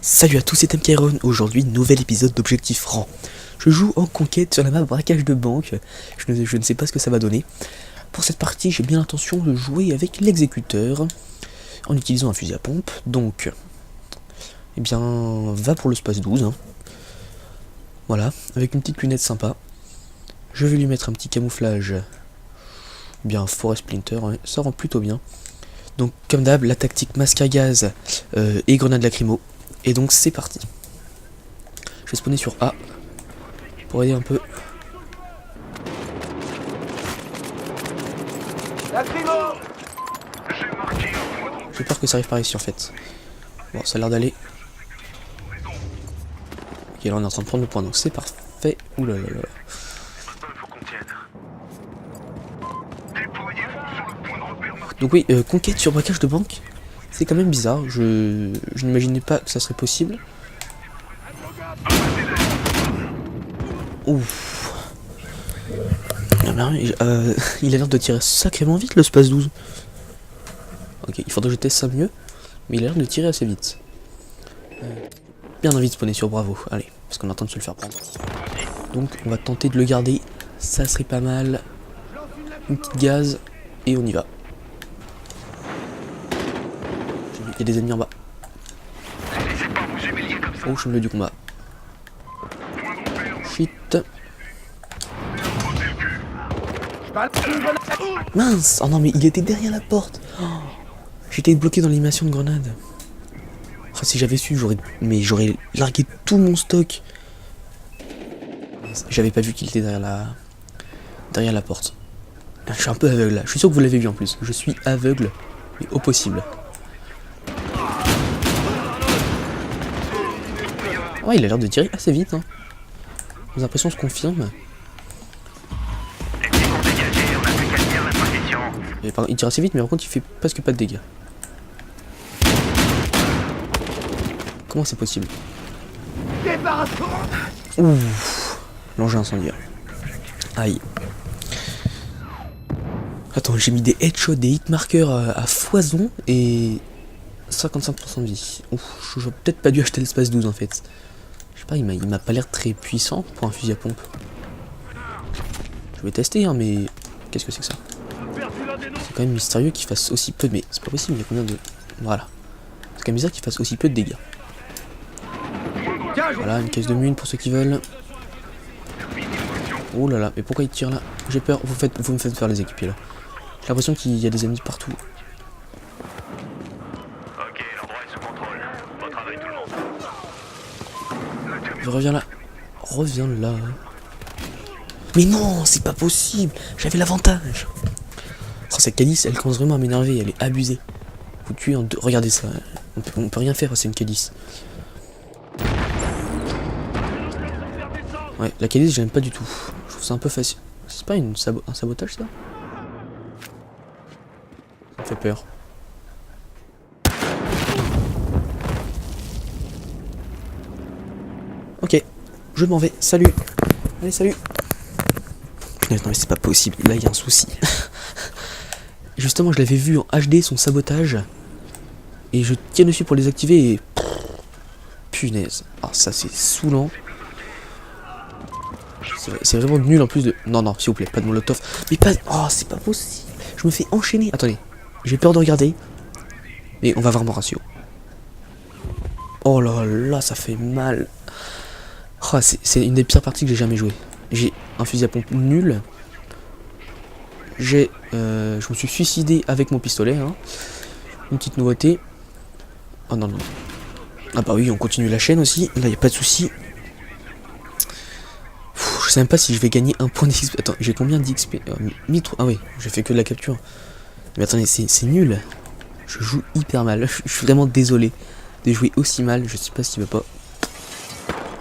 Salut à tous, c'est MKiron. Aujourd'hui, nouvel épisode d'Objectif Rang. Je joue en conquête sur la map braquage de banque. Je ne sais pas ce que ça va donner. Pour cette partie, j'ai bien l'intention de jouer avec l'exécuteur en utilisant un fusil à pompe. Donc, eh bien, va pour le space 12. Hein. Voilà, avec une petite lunette sympa. Je vais lui mettre un petit camouflage. Bien, Forest Splinter, hein, ça rend plutôt bien. Donc, comme d'hab, la tactique masque à gaz et grenade lacrymo. Et donc c'est parti. Je vais spawner sur A pour aider un peu. J'ai peur que ça arrive par ici en fait. Bon, ça a l'air d'aller. Ok, là on est en train de prendre le point, donc c'est parfait. Ouh là là là. Donc oui, conquête sur braquage de banque. C'est quand même bizarre, je n'imaginais pas que ça serait possible. Ouf. Il a l'air de tirer sacrément vite le space 12. Ok, il faudrait que je teste ça mieux. Mais il a l'air de tirer assez vite. Bien envie de spawner sur Bravo, allez, parce qu'on est en train de se le faire prendre. Donc on va tenter de le garder, ça serait pas mal. Une petite gaz, et on y va. Il y a des ennemis en bas. Oh, je suis au milieu du combat. Shit. Mince. Oh non, mais il était derrière la porte. Oh, j'étais bloqué dans l'animation de grenade. Oh, si j'avais su, j'aurais largué tout mon stock. J'avais pas vu qu'il était derrière la porte. Je suis un peu aveugle là. Je suis sûr que vous l'avez vu en plus. Je suis aveugle, mais au possible. Ouais, il a l'air de tirer assez vite. Hein. Les impressions se confirment. Il tire assez vite, mais par contre, il fait presque pas de dégâts. Comment c'est possible? Ouh, l'engin incendiaire. Aïe. Attends, j'ai mis des headshots, des hitmarkers à foison et 55% de vie. Ouf, j'aurais peut-être pas dû acheter l'espace 12 en fait. Je sais pas, il m'a pas l'air très puissant pour un fusil à pompe. Je vais tester, hein, mais qu'est-ce que c'est que ça? C'est quand même mystérieux qu'il fasse aussi peu de... Mais c'est pas possible, il y a combien de... Voilà. C'est quand même bizarre qu'il fasse aussi peu de dégâts. Voilà, une caisse de mine pour ceux qui veulent. Oh là là, mais pourquoi il tire là? J'ai peur, vous me faites faire les équipiers là. J'ai l'impression qu'il y a des ennemis partout. Ok, l'endroit est sous contrôle. Bon travail tout le monde. Je reviens là. Reviens là. Mais non, c'est pas possible. J'avais l'avantage. Oh, cette Calice, elle commence vraiment à m'énerver. Elle est abusée. Vous tuez en deux. Regardez ça. On peut rien faire, c'est une Calice. Ouais, la Calice, j'aime pas du tout. Je trouve ça un peu facile. C'est pas un sabotage ça? Ça me fait peur. Ok, je m'en vais. Salut. Allez, salut. Non mais c'est pas possible, là il y a un souci. Justement je l'avais vu en HD son sabotage. Et je tiens dessus pour les activer et... Punaise. Ah ça c'est saoulant. C'est vraiment nul en plus de... Non non s'il vous plaît, pas de molotov. Mais pas... Oh c'est pas possible. Je me fais enchaîner. Attendez, j'ai peur de regarder. Mais on va vraiment ratio. Oh là là ça fait mal. Oh, c'est une des pires parties que j'ai jamais joué. J'ai un fusil à pompe nul. Je me suis suicidé avec mon pistolet. Hein. Une petite nouveauté. Oh non, non. Ah bah oui, on continue la chaîne aussi. Là, il n'y a pas de souci. Je sais même pas si je vais gagner un point d'XP. Attends, j'ai combien d'XP? Ah oui, j'ai fait que de la capture. Mais attendez, c'est nul. Je joue hyper mal. Je suis vraiment désolé de jouer aussi mal. Je sais pas s'il va pas.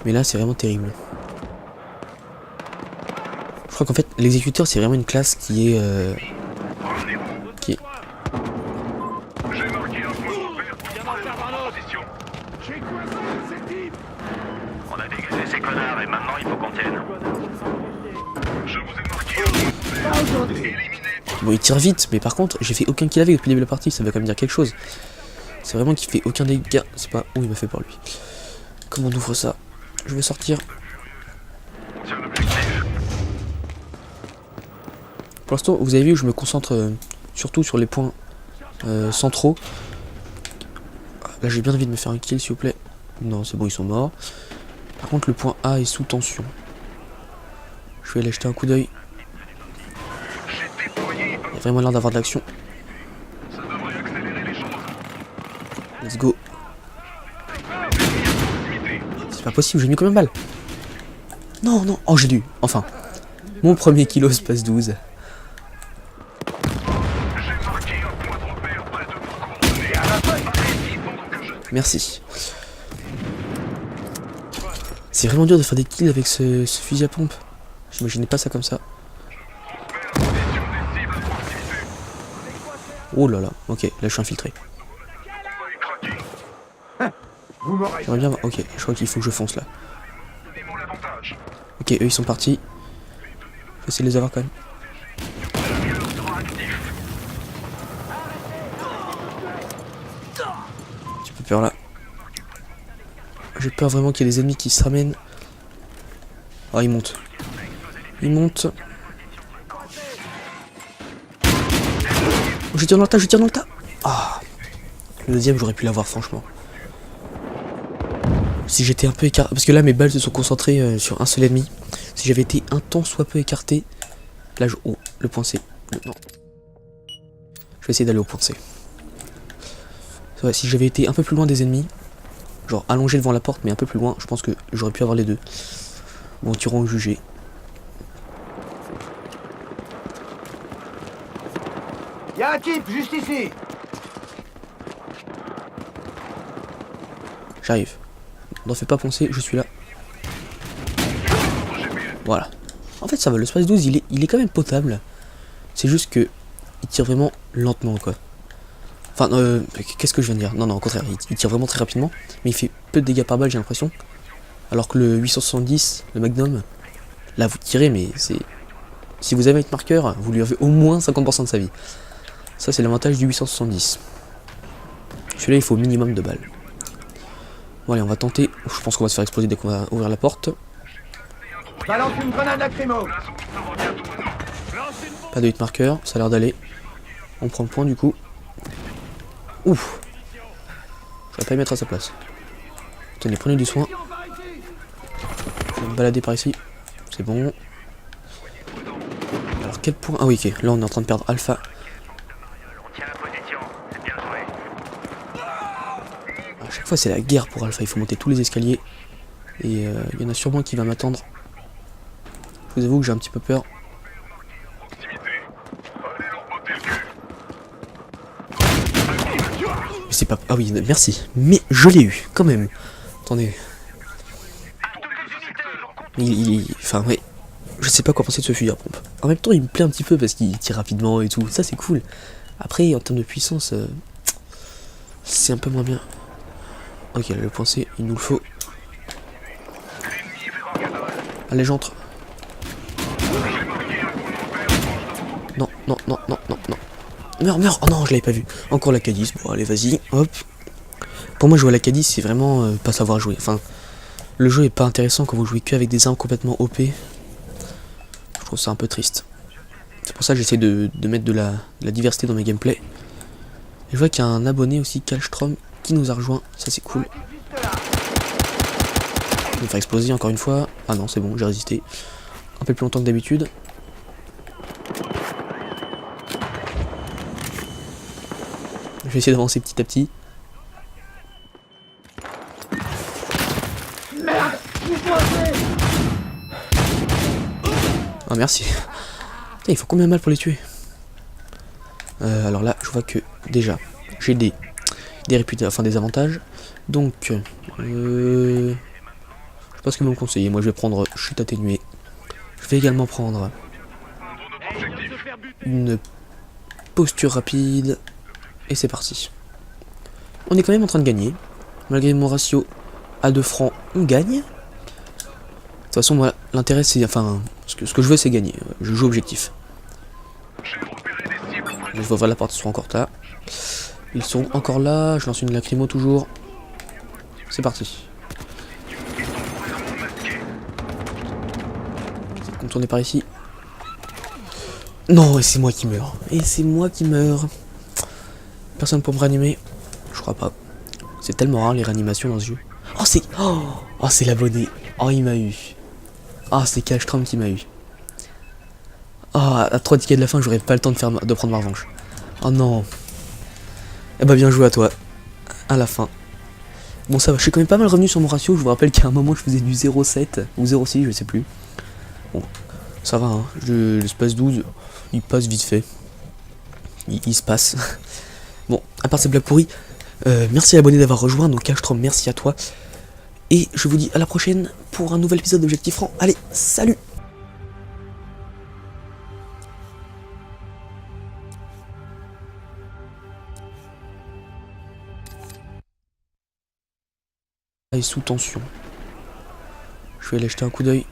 Mais là, c'est vraiment terrible. Je crois qu'en fait, l'exécuteur, c'est vraiment une classe qui est... On a dégagé ces connards et maintenant il faut qu'on tienne. Je vous ai marqué. Bon, il tire vite, mais par contre, j'ai fait aucun kill avec depuis le début de la partie. Ça veut quand même dire quelque chose. C'est vraiment qu'il fait aucun dégât. C'est pas où il m'a fait pour lui. Comment on ouvre ça? Je vais sortir. Tiens l'objectif. Pour l'instant, vous avez vu, je me concentre surtout sur les points centraux. Là, j'ai bien envie de me faire un kill, s'il vous plaît. Non, c'est bon, ils sont morts. Par contre, le point A est sous tension. Je vais aller jeter un coup d'œil. J'ai déployé. Il y a vraiment l'air d'avoir de l'action. Ça devrait accélérer les choses. Let's go. C'est pas possible, j'ai mis combien de balles? Non, non, oh j'ai dû, enfin. Mon premier kilo se passe 12. J'ai marqué un point de repère près de vos coordonnées. Allez-y pendant que je Merci. C'est vraiment dur de faire des kills avec ce fusil à pompe. J'imaginais pas ça comme ça. positionne des cibles à proximité. Oh là là, ok, là je suis infiltré. Feuille craquée. Vous m'aurez. J'aimerais bien... Ok, je crois qu'il faut que je fonce là. Donnez-moi l'avantage. Ok, eux ils sont partis. Je vais essayer de les avoir quand même. Le mur sera actif. J'ai peu peur là. J'ai peur vraiment qu'il y ait des ennemis qui se ramènent. Ah, ils montent. Ils montent. Oh, je tire dans le tas, je tire dans le tas. Ah. Le deuxième, j'aurais pu l'avoir, franchement. Si j'étais un peu écarté. Parce que là, mes balles se sont concentrées sur un seul ennemi. Si j'avais été un tant soit peu écarté. Là, je. Oh, le point C. Non. Je vais essayer d'aller au point C. C'est vrai, si j'avais été un peu plus loin des ennemis. Genre allongé devant la porte, mais un peu plus loin, je pense que j'aurais pu avoir les deux. Bon, tirons jugé. Y'a un type juste ici. J'arrive. N'en fais pas penser, je suis là. Voilà. En fait, ça va, le Space 12, il est quand même potable. C'est juste que il tire vraiment lentement, quoi. Enfin, qu'est-ce que je viens de dire? Non, non, au contraire, il tire vraiment très rapidement. Mais il fait peu de dégâts par balle, j'ai l'impression. Alors que le 870, le Magnum, là, vous tirez, mais c'est... Si vous avez un marqueur, vous lui avez au moins 50% de sa vie. Ça, c'est l'avantage du 870. Celui-là, il faut au minimum de balles. Bon, allez, on va tenter. Je pense qu'on va se faire exploser dès qu'on va ouvrir la porte. Balance une grenade lacrymo. Pas de hit marqueur, ça a l'air d'aller. On prend le point, du coup. Ouf. J'aurais pas y mettre à sa place. Tenez, prenez du soin. Je vais me balader par ici. C'est bon. Alors quel point? Ah oui, ok. Là on est en train de perdre Alpha. On tient la position. C'est bien joué. À chaque fois c'est la guerre pour Alpha. Il faut monter tous les escaliers. Et il y en a sûrement qui va m'attendre. Je vous avoue que j'ai un petit peu peur. Proximité. Allez leur botter le cul. Mais c'est pas... Ah oui, merci. Mais je l'ai eu, quand même. Attendez. Enfin, ouais. Je sais pas quoi penser de ce fusil à pompe. En même temps, il me plaît un petit peu parce qu'il tire rapidement et tout. Ça, c'est cool. Après, en termes de puissance, c'est un peu moins bien. Ok, là, le point C, il nous le faut. Allez, j'entre. Non, non, non, non, non, non. Meurs, meurs. Oh non, je l'avais pas vu. Encore la Cadiz. Bon, allez, vas-y. Hop. Pour moi, jouer à la Cadiz, c'est vraiment pas savoir jouer. Enfin, le jeu est pas intéressant quand vous jouez que avec des armes complètement OP. Je trouve ça un peu triste. C'est pour ça que j'essaie de mettre de la diversité dans mes gameplays. Et je vois qu'il y a un abonné aussi, Kalstrom, qui nous a rejoint. Ça, c'est cool. Je vais me faire exploser encore une fois. Ah non, c'est bon, j'ai résisté. Un peu plus longtemps que d'habitude. Je vais essayer d'avancer petit à petit. Ah merci. Putain, il faut combien de balles pour les tuer? Alors là, je vois que déjà, j'ai des réputations, enfin des avantages. Donc, je sais pas ce que vous me conseillez. Moi, je vais prendre chute atténuée. Je vais également prendre une posture rapide. Et c'est parti. On est quand même en train de gagner. Malgré mon ratio à 2 francs, on gagne. De toute façon, moi, l'intérêt, c'est... Enfin, ce que je veux, c'est gagner. Je joue objectif. Je vois la porte, ils sont encore là. Ils sont encore là. Je lance une lacrymo toujours. C'est parti. Contourner par ici. Non, et c'est moi qui meurs. Et c'est moi qui meurs. Personne pour me réanimer. Je crois pas. C'est tellement rare les réanimations dans ce jeu. Oh, c'est... Oh, c'est l'abonné. Oh, il m'a eu. Ah, c'est Castrum qui m'a eu. Ah, à 3 tickets de la fin, j'aurais pas le temps de prendre ma revanche. Oh non. Eh bah, bien joué à toi. À la fin. Bon, ça va, je suis quand même pas mal revenu sur mon ratio. Je vous rappelle qu'à un moment, je faisais du 0,7 ou 0,6, je sais plus. Bon, ça va, hein. Le space 12, il passe vite fait. Il se passe. Bon, à part ces blagues pourries, merci à l'abonné d'avoir rejoint. Donc, Castrum, merci à toi. Et je vous dis à la prochaine pour un nouvel épisode d'Objectif Franc. Allez, salut! Est sous tension. Je vais aller jeter un coup d'œil.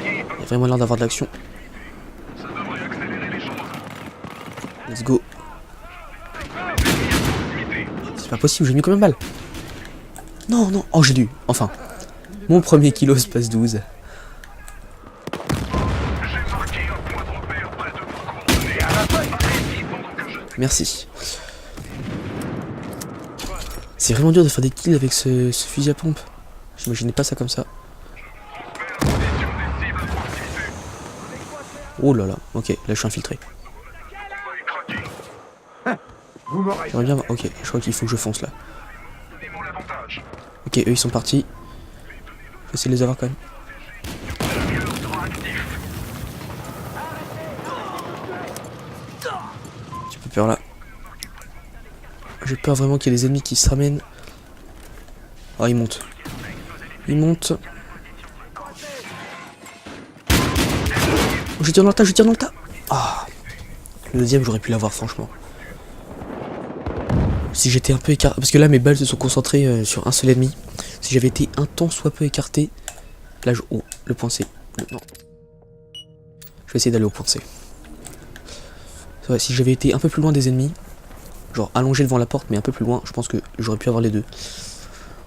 Il y a vraiment l'air d'avoir de l'action. Let's go. C'est pas possible, j'ai mis combien de balles? Non, non, oh j'ai dû, enfin. Mon premier kilo space 12. Merci. C'est vraiment dur de faire des kills avec ce fusil à pompe. J'imaginais pas ça comme ça. Oh là là, ok, là je suis infiltré. J'aimerais bien... Ok, je crois qu'il faut que je fonce là. Ok, eux ils sont partis. Je vais essayer de les avoir quand même. J'ai peu peur là. J'ai peur vraiment qu'il y ait des ennemis qui se ramènent. Oh, ils montent. Ils montent. Oh, je tire dans le tas, je tire dans le tas. Ah. Le deuxième, j'aurais pu l'avoir, franchement. Si j'étais un peu écarté. Parce que là, mes balles se sont concentrées sur un seul ennemi. Si j'avais été un tant soit peu écarté. Là, je... Oh, le point C. Non. Je vais essayer d'aller au point C. Ouais, si j'avais été un peu plus loin des ennemis. Genre allongé devant la porte, mais un peu plus loin, je pense que j'aurais pu avoir les deux.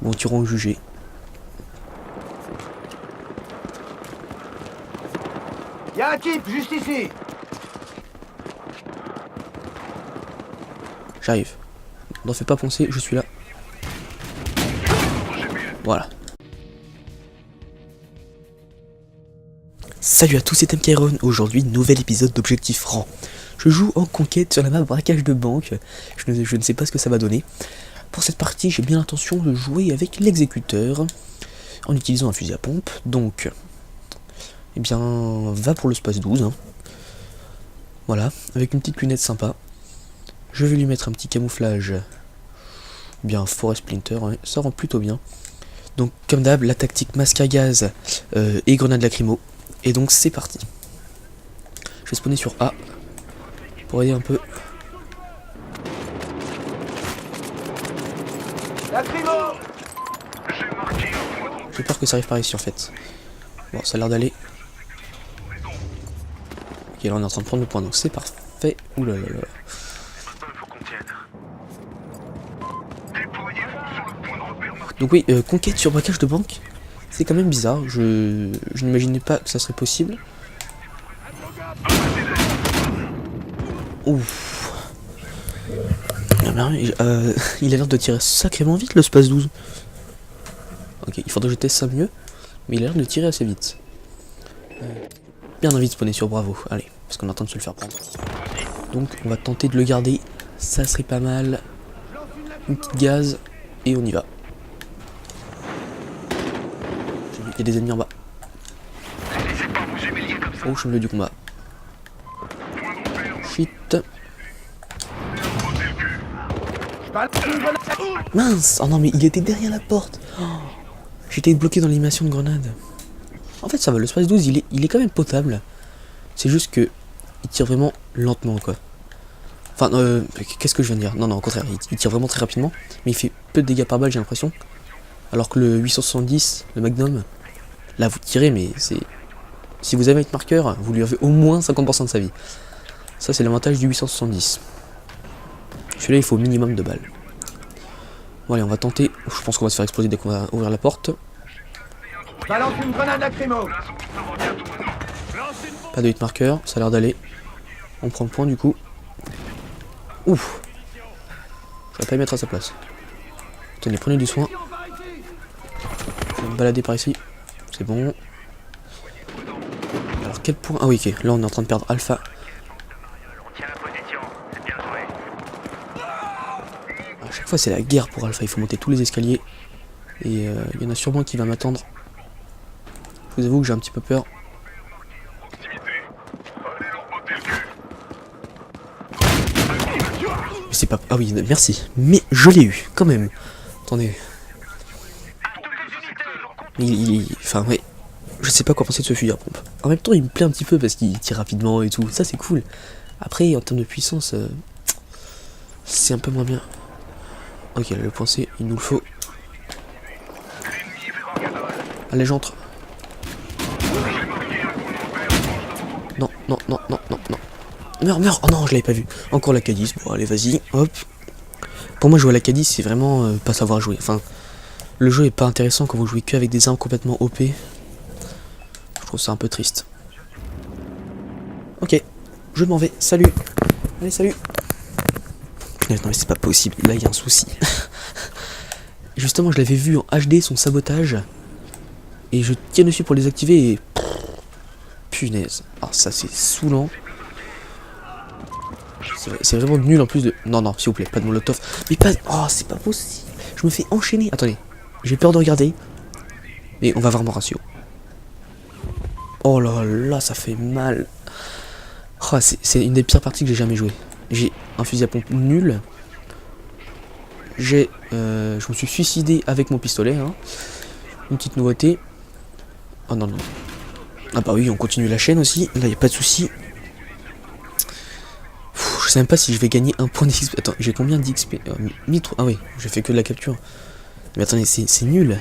Bon, tirons jugé. Y'a un type juste ici. J'arrive. N'en fais pas penser, je suis là. Voilà. Salut à tous, c'est MKiron. Aujourd'hui, nouvel épisode d'Objectif Franc. Je joue en conquête sur la map braquage de banque. Je ne sais pas ce que ça va donner. Pour cette partie, j'ai bien l'intention de jouer avec l'exécuteur en utilisant un fusil à pompe. Donc, eh bien, va pour le space 12. Hein. Voilà, avec une petite lunette sympa. Je vais lui mettre un petit camouflage. Bien, forest splinter, ouais, ça rend plutôt bien. Donc, comme d'hab, la tactique masque à gaz et grenade lacrymo. Et donc, c'est parti. Je vais spawner sur A. Pour aider un peu. J'ai peur que ça arrive par ici en fait. Bon, ça a l'air d'aller. Ok, là on est en train de prendre le point, donc c'est parfait. Ouh là là là. Donc oui, conquête sur braquage de banque, c'est quand même bizarre. Je n'imaginais pas que ça serait possible. Ouf. Il a l'air de tirer sacrément vite le space 12. Ok, il faudrait que je teste ça mieux. Mais il a l'air de tirer assez vite. Bien envie de spawner sur Bravo. Allez, parce qu'on est en train de se le faire prendre. Donc on va tenter de le garder. Ça serait pas mal. Une petite gaz. Et on y va. Il y a des ennemis en bas. Oh, je suis au milieu du combat. Shit. Mince. Oh non, mais il était derrière la porte. Oh, j'étais bloqué dans l'animation de grenade. En fait, ça va. Le space 12, il est quand même potable. C'est juste que il tire vraiment lentement, quoi. Enfin, qu'est-ce que je viens de dire? Non, non, au contraire, il tire vraiment très rapidement. Mais il fait peu de dégâts par balle, j'ai l'impression. Alors que le 870, le Magnum, là, vous tirez, mais c'est... Si vous avez un marqueur, vous lui avez au moins 50% de sa vie. Ça, c'est l'avantage du 870. Celui-là, il faut au minimum de balles. Bon, allez, on va tenter. Je pense qu'on va se faire exploser dès qu'on va ouvrir la porte. Balance une grenade lacrymo. Pas de hit marker, ça a l'air d'aller. On prend le point du coup. Ouf. J'aurais pas y mettre à sa place. Tenez, prenez du soin. Je vais me balader par ici. C'est bon. Alors quel point? Ah oui, ok. Là on est en train de perdre Alpha. On tient la position, c'est bien joué. À chaque fois c'est la guerre pour Alpha. Il faut monter tous les escaliers. Et il y en a sûrement un qui va m'attendre. Je vous avoue que j'ai un petit peu peur. Mais c'est pas... Ah oui, merci. Mais je l'ai eu, quand même. Attendez. Enfin, ouais. Je sais pas quoi penser de ce fusil à pompe. En même temps, il me plaît un petit peu parce qu'il tire rapidement et tout. Ça, c'est cool. Après, en termes de puissance, c'est un peu moins bien. Ok, là, le point C, il nous le faut. Allez, j'entre. Non, non, non, non, non, non. Meurs, meurs. Oh non, je l'avais pas vu. Encore la Cadiz. Bon, allez, vas-y. Hop. Pour moi, jouer à la Cadiz, c'est vraiment pas savoir jouer. Enfin, le jeu est pas intéressant quand vous jouez que avec des armes complètement OP. Je trouve ça un peu triste. Ok, je m'en vais. Salut. Allez, salut. Punaise, non mais c'est pas possible. Là, il y a un souci. Justement, je l'avais vu en HD, son sabotage. Et je tiens dessus pour les activer et... Punaise. Alors ça, c'est saoulant. C'est vraiment nul en plus de... Non, non, s'il vous plaît, pas de molotov. Mais pas... Oh, c'est pas possible. Je me fais enchaîner. Attendez, j'ai peur de regarder. Mais on va voir mon ratio. Oh là là, ça fait mal. Oh, c'est une des pires parties que j'ai jamais joué. J'ai un fusil à pompe nul. Je me suis suicidé avec mon pistolet. Hein. Une petite nouveauté. Oh non, non. Ah bah oui, on continue la chaîne aussi. Là, y a pas de souci. Je sais même pas si je vais gagner un point d'XP. Attends, j'ai combien d'XP? Ah oui, j'ai fait que de la capture. Mais attendez, c'est nul.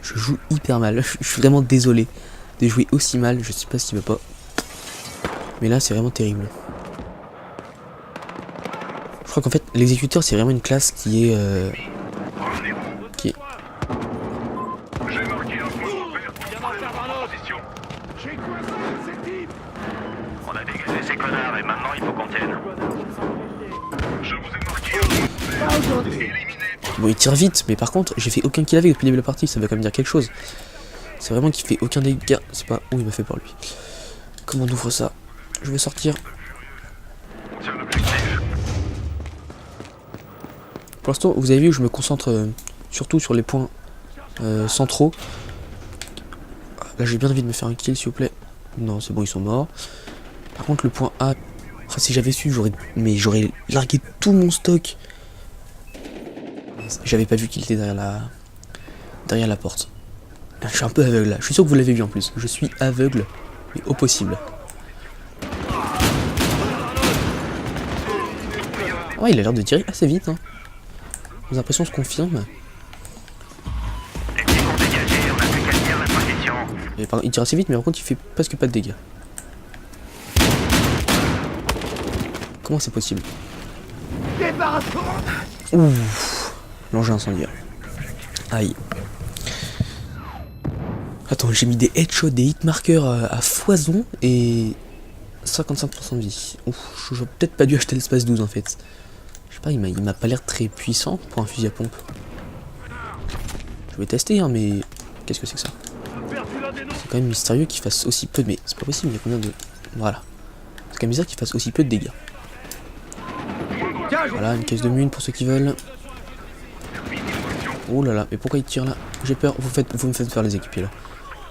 Je joue hyper mal. Je suis vraiment désolé de jouer aussi mal. Je sais pas s'il veut pas. Mais là, c'est vraiment terrible. Je crois qu'en fait, l'exécuteur, c'est vraiment une classe qui est... On a dégagé ces connards et maintenant il faut qu'on tienne. Je vous ai marqué. Bon, il tire vite, mais par contre, j'ai fait aucun kill avec depuis le début de la partie. Ça veut quand même dire quelque chose. C'est vraiment qu'il fait aucun dégât. C'est pas... Oh, il m'a fait peur, lui. Comment on ouvre ça? Je vais sortir. Pour l'instant, vous avez vu que je me concentre surtout sur les points centraux. Là, j'ai bien envie de me faire un kill, s'il vous plaît. Non, c'est bon, ils sont morts. Par contre, le point A... Oh, si j'avais su, j'aurais largué tout mon stock. J'avais pas vu qu'il était derrière la porte. Je suis un peu aveugle là. Je suis sûr que vous l'avez vu en plus. Je suis aveugle, mais au possible. Ouais, il a l'air de tirer assez vite. Hein. Les impressions se confirment. Les petits ont dégagé, on a plus qu'à tenir la position. Et pardon, il tire assez vite, mais par contre, il fait presque pas de dégâts. Comment c'est possible? Ouf, l'engin incendiaire. Aïe. Attends, j'ai mis des headshots, des hitmarkers à foison et 55% de vie. Ouf, j'aurais peut-être pas dû acheter l'espace 12 en fait. Je sais pas, il m'a pas l'air très puissant pour un fusil à pompe. Je vais tester, hein, mais qu'est-ce que c'est que ça? C'est quand même mystérieux qu'il fasse aussi peu de... Mais c'est pas possible, il y a combien de... Voilà. C'est quand même bizarre qu'il fasse aussi peu de dégâts. Voilà, une caisse de mine pour ceux qui veulent. Oh là là, mais pourquoi il tire là? J'ai peur, vous me faites faire les équipiers là.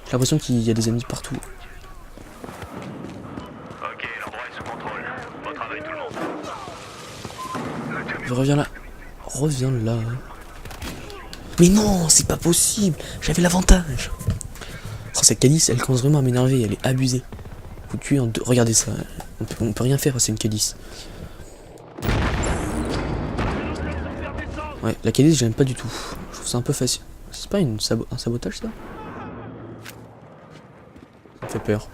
J'ai l'impression qu'il y a des ennemis partout. Ok, l'endroit est sous contrôle. Bon travail tout le monde. Je reviens là. Reviens là. Mais non, c'est pas possible. J'avais l'avantage. Oh, cette Cadiz, elle commence vraiment à m'énerver. Elle est abusée. Vous tuez en deux. Regardez ça. On peut rien faire, c'est une Cadiz. Ouais, la Cadiz, j'aime pas du tout. Je trouve ça un peu facile. C'est pas un sabotage ça? Ça me fait peur.